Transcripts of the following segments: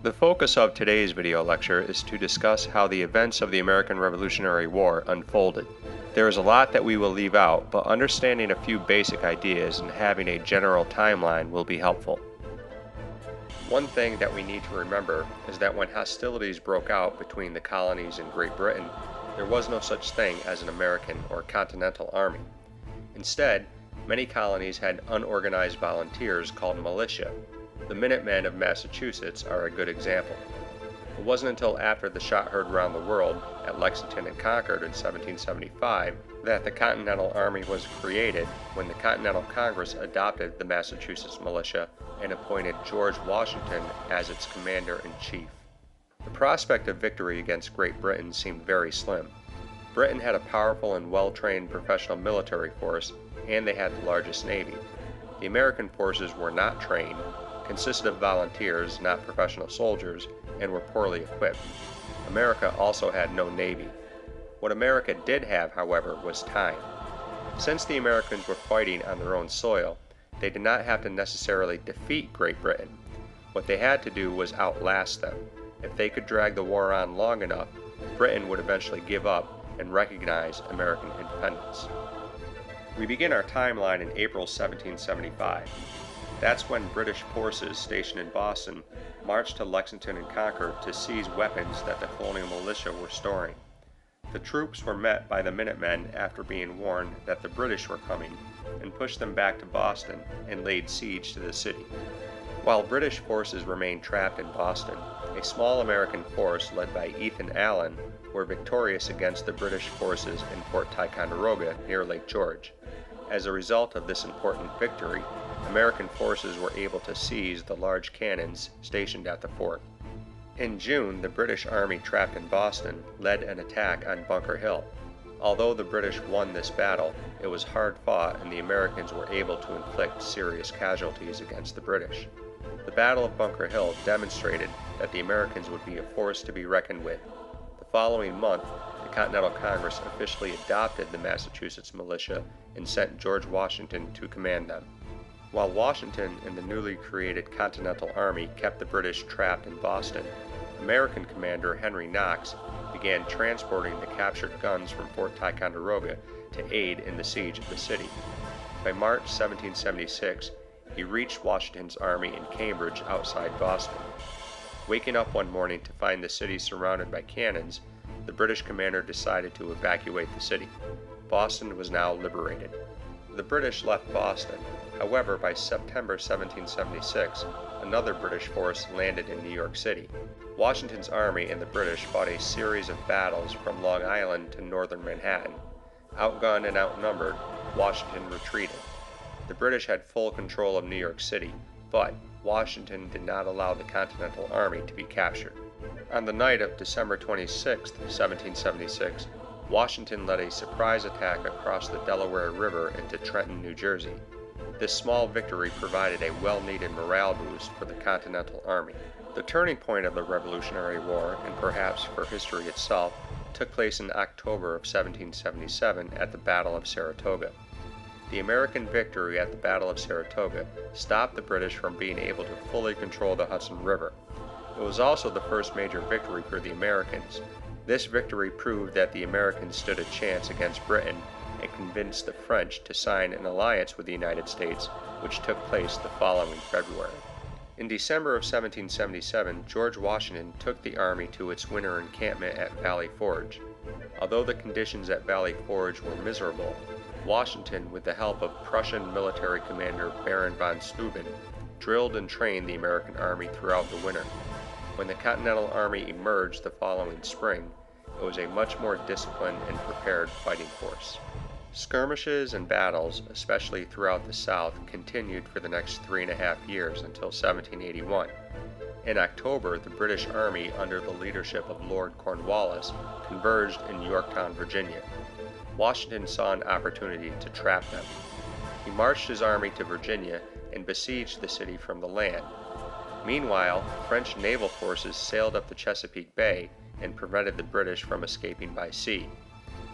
The focus of today's video lecture is to discuss how the events of the American Revolutionary War unfolded. There is a lot that we will leave out, but understanding a few basic ideas and having a general timeline will be helpful. One thing that we need to remember is that when hostilities broke out between the colonies and Great Britain, there was no such thing as an American or Continental Army. Instead, many colonies had unorganized volunteers called militia. The Minutemen of Massachusetts are a good example. It wasn't until after the shot heard round the world at Lexington and Concord in 1775 that the Continental Army was created, when the Continental Congress adopted the Massachusetts militia and appointed George Washington as its commander-in-chief. The prospect of victory against Great Britain seemed very slim. Britain had a powerful and well-trained professional military force, and they had the largest navy. The American forces were not trained, consisted of volunteers, not professional soldiers, and were poorly equipped. America also had no navy. What America did have, however, was time. Since the Americans were fighting on their own soil, they did not have to necessarily defeat Great Britain. What they had to do was outlast them. If they could drag the war on long enough, Britain would eventually give up and recognize American independence. We begin our timeline in April 1775. That's when British forces stationed in Boston marched to Lexington and Concord to seize weapons that the colonial militia were storing. The troops were met by the Minutemen after being warned that the British were coming, and pushed them back to Boston and laid siege to the city. While British forces remained trapped in Boston, a small American force led by Ethan Allen were victorious against the British forces in Fort Ticonderoga near Lake George. As a result of this important victory, American forces were able to seize the large cannons stationed at the fort. In June, the British Army trapped in Boston led an attack on Bunker Hill. Although the British won this battle, it was hard fought and the Americans were able to inflict serious casualties against the British. The Battle of Bunker Hill demonstrated that the Americans would be a force to be reckoned with. The following month, the Continental Congress officially adopted the Massachusetts militia and sent George Washington to command them. While Washington and the newly created Continental Army kept the British trapped in Boston, American commander Henry Knox began transporting the captured guns from Fort Ticonderoga to aid in the siege of the city. By March 1776, he reached Washington's army in Cambridge outside Boston. Waking up one morning to find the city surrounded by cannons, the British commander decided to evacuate the city. Boston was now liberated. The British left Boston. However, by September 1776, another British force landed in New York City. Washington's army and the British fought a series of battles from Long Island to northern Manhattan. Outgunned and outnumbered, Washington retreated. The British had full control of New York City, but Washington did not allow the Continental Army to be captured. On the night of December 26, 1776, Washington led a surprise attack across the Delaware River into Trenton, New Jersey. This small victory provided a well-needed morale boost for the Continental Army. The turning point of the Revolutionary War, and perhaps for history itself, took place in October of 1777 at the Battle of Saratoga. The American victory at the Battle of Saratoga stopped the British from being able to fully control the Hudson River. It was also the first major victory for the Americans. This victory proved that the Americans stood a chance against Britain and convinced the French to sign an alliance with the United States, which took place the following February. In December of 1777, George Washington took the army to its winter encampment at Valley Forge. Although the conditions at Valley Forge were miserable, Washington, with the help of Prussian military commander Baron von Steuben, drilled and trained the American army throughout the winter. When the Continental Army emerged the following spring, it was a much more disciplined and prepared fighting force. Skirmishes and battles, especially throughout the South, continued for the next 3.5 years until 1781. In October, the British Army, under the leadership of Lord Cornwallis, converged in Yorktown, Virginia. Washington saw an opportunity to trap them. He marched his army to Virginia and besieged the city from the land. Meanwhile, French naval forces sailed up the Chesapeake Bay and prevented the British from escaping by sea.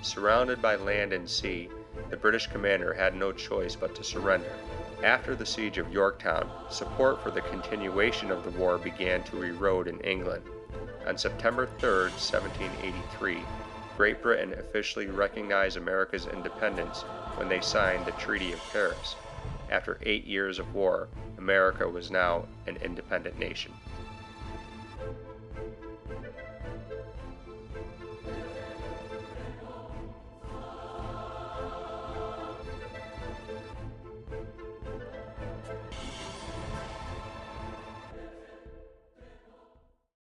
Surrounded by land and sea, the British commander had no choice but to surrender. After the siege of Yorktown, support for the continuation of the war began to erode in England. On September 3, 1783, Great Britain officially recognized America's independence when they signed the Treaty of Paris. After 8 years of war, America was now an independent nation.